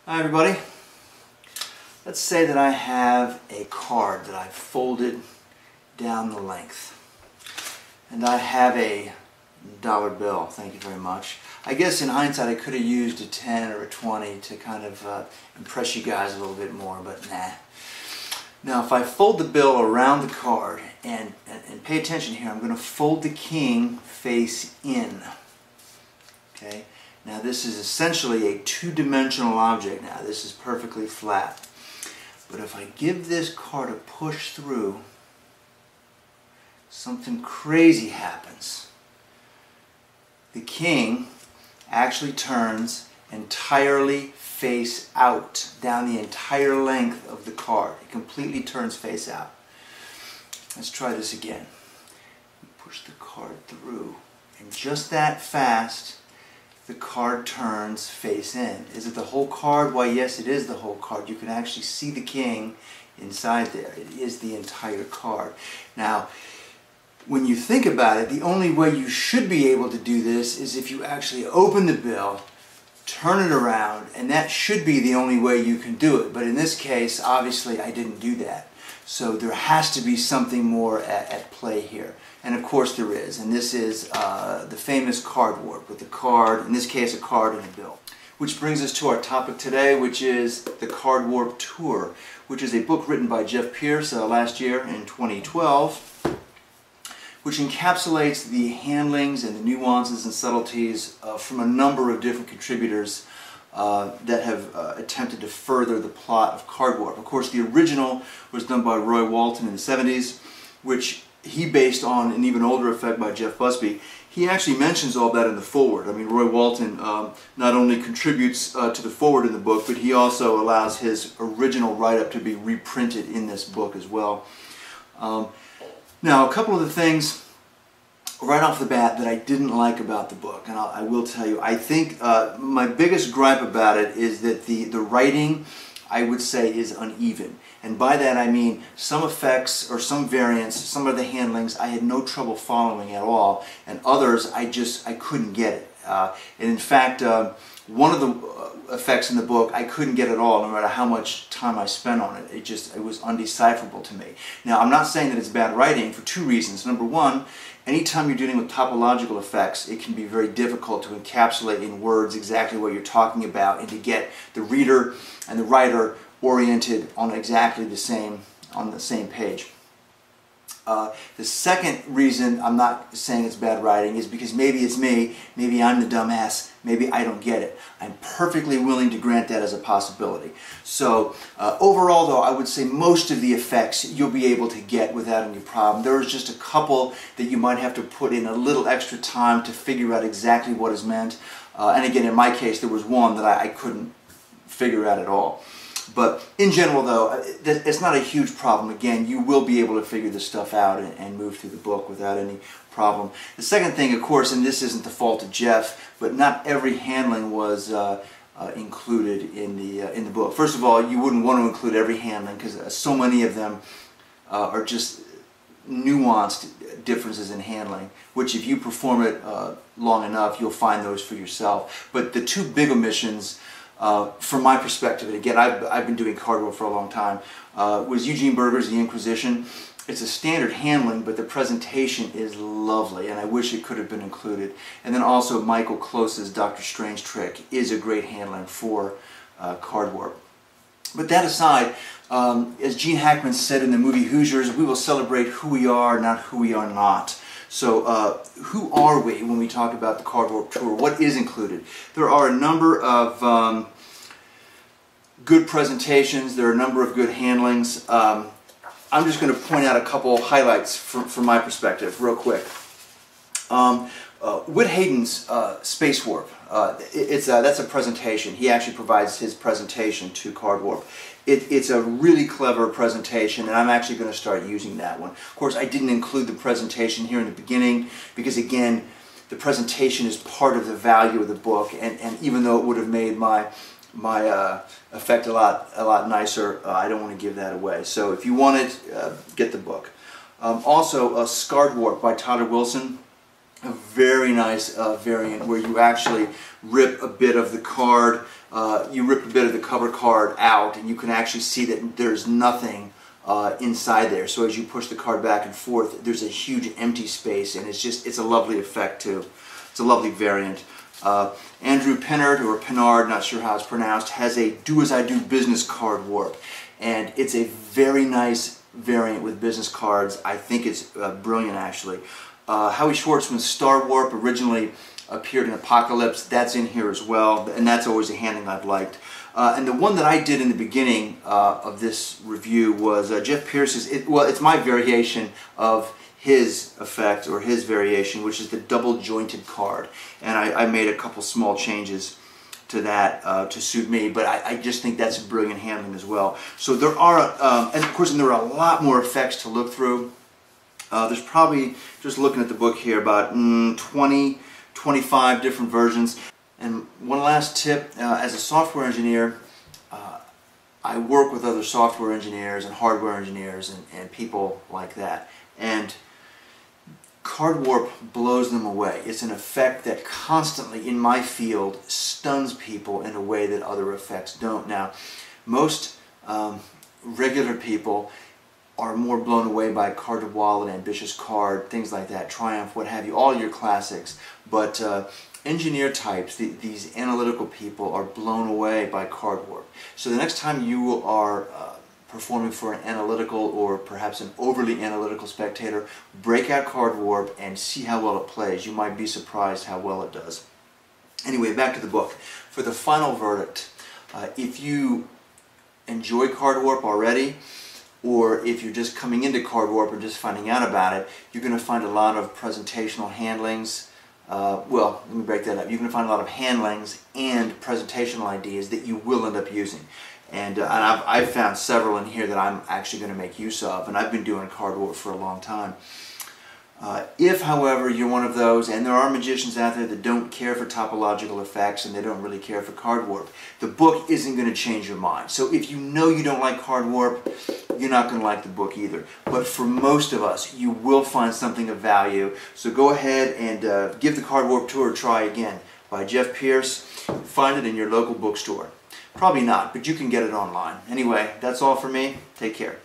Hi everybody. Let's say that I have a card that I've folded down the length. And I have a dollar bill, thank you very much. I guess in hindsight I could have used a 10 or a 20 to kind of impress you guys a little bit more, but nah. Now if I fold the bill around the card, and pay attention here, I'm going to fold the king face in. Okay? Now this is essentially a two-dimensional object now. This is perfectly flat. But if I give this card a push through, something crazy happens. The king actually turns entirely face out, down the entire length of the card. It completely turns face out. Let's try this again. Push the card through, and just that fast, the card turns face in. Is it the whole card? Why, yes, it is the whole card. You can actually see the king inside there. It is the entire card. Now, when you think about it, the only way you should be able to do this is if you actually open the bill, turn it around, and that should be the only way you can do it. But in this case, obviously, I didn't do that. So there has to be something more at play here. And of course there is. And this is the famous Cardwarp, with the card, in this case a card and a bill. Which brings us to our topic today, which is the Cardwarp Tour, which is a book written by Jeff Pierce last year in 2012, which encapsulates the handlings and the nuances and subtleties from a number of different contributors that have attempted to further the plot of Cardwarp. Of course, the original was done by Roy Walton in the 70s, which he based on an even older effect by Jeff Busby. He actually mentions all that in the foreword. I mean, Roy Walton not only contributes to the foreword in the book, but he also allows his original write-up to be reprinted in this book as well. Now, a couple of the things right off the bat that I didn't like about the book, and I will tell you, I think my biggest gripe about it is that the writing, I would say, is uneven. And by that I mean some effects or some variants, some of the handlings I had no trouble following at all, and others I couldn't get it. And in fact, one of the effects in the book I couldn't get at all, no matter how much time I spent on it. It was undecipherable to me. Now, I'm not saying that it's bad writing for two reasons. Number one, anytime you're dealing with topological effects, it can be very difficult to encapsulate in words exactly what you're talking about and to get the reader and the writer oriented on exactly the same page. The second reason I'm not saying it's bad writing is because maybe it's me, maybe I'm the dumbass, maybe I don't get it. I'm perfectly willing to grant that as a possibility. So overall though, I would say most of the effects you'll be able to get without any problem. There is just a couple that you might have to put in a little extra time to figure out exactly what is meant. And again, in my case, there was one that I couldn't figure out at all. But in general, though, it's not a huge problem. Again, you will be able to figure this stuff out and move through the book without any problem. The second thing, of course, and this isn't the fault of Jeff, but not every handling was included in the book. First of all, you wouldn't want to include every handling because so many of them are just nuanced differences in handling, which if you perform it long enough, you'll find those for yourself. But the two big omissions, from my perspective, and again, I've been doing Cardwarp for a long time, was Eugene Burger's The Inquisition. It's a standard handling, but the presentation is lovely, and I wish it could have been included. And then also Michael Close's Dr. Strange Trick is a great handling for Cardwarp. But that aside, as Gene Hackman said in the movie Hoosiers, we will celebrate who we are, not who we are not. So who are we when we talk about the Cardwarp Tour? What is included? There are a number of good presentations. There are a number of good handlings. I'm just going to point out a couple highlights from my perspective real quick. Whit Hayden's Space Warp. That's a presentation. He actually provides his presentation to Cardwarp. It's a really clever presentation, and I'm actually going to start using that one. Of course, I didn't include the presentation here in the beginning because, again, the presentation is part of the value of the book, and even though it would have made my effect a lot nicer, I don't want to give that away. So if you want it, get the book. Also, Cardwarp by Tyler Wilson. A very nice variant where you actually rip a bit of the card, you rip a bit of the cover card out, and you can actually see that there's nothing inside there. So as you push the card back and forth, there's a huge empty space, and it's a lovely effect too. It's a lovely variant. Andrew Pennard, or Pennard, not sure how it's pronounced, has a Do As I Do business card warp, and it's a very nice variant with business cards. I think it's brilliant, actually. Howie Schwartzman's Star Warp originally appeared in Apocalypse. That's in here as well, and that's always a handling I've liked. And the one that I did in the beginning of this review was Jeff Pierce's, it's my variation of his effect, or his variation, which is the double jointed card. And I made a couple small changes to that to suit me, but I just think that's a brilliant handling as well. So there are, and of course there are a lot more effects to look through. There's probably, just looking at the book here, about 20, 25 different versions. And one last tip, as a software engineer, I work with other software engineers and hardware engineers and people like that. And Cardwarp blows them away. It's an effect that constantly, in my field, stuns people in a way that other effects don't. Now, most regular people are more blown away by Card to Wallet, Ambitious Card, things like that, Triumph, what have you, all your classics. But engineer types, these analytical people, are blown away by Cardwarp. So the next time you are performing for an analytical or perhaps an overly analytical spectator, break out Cardwarp and see how well it plays. You might be surprised how well it does. Anyway, back to the book. For the final verdict, if you enjoy Cardwarp already, or if you're just coming into Cardwarp and just finding out about it, you're going to find a lot of presentational handlings. Well, let me break that up. You're going to find a lot of handlings and presentational ideas that you will end up using. And I've found several in here that I'm actually going to make use of, and I've been doing Cardwarp for a long time. If, however, you're one of those, and there are magicians out there that don't care for topological effects and they don't really care for Cardwarp, the book isn't going to change your mind. So if you know you don't like Cardwarp, you're not going to like the book either. But for most of us, you will find something of value. So go ahead and give the Cardwarp Tour a try again by Jeff Pierce. Find it in your local bookstore. Probably not, but you can get it online. Anyway, that's all for me. Take care.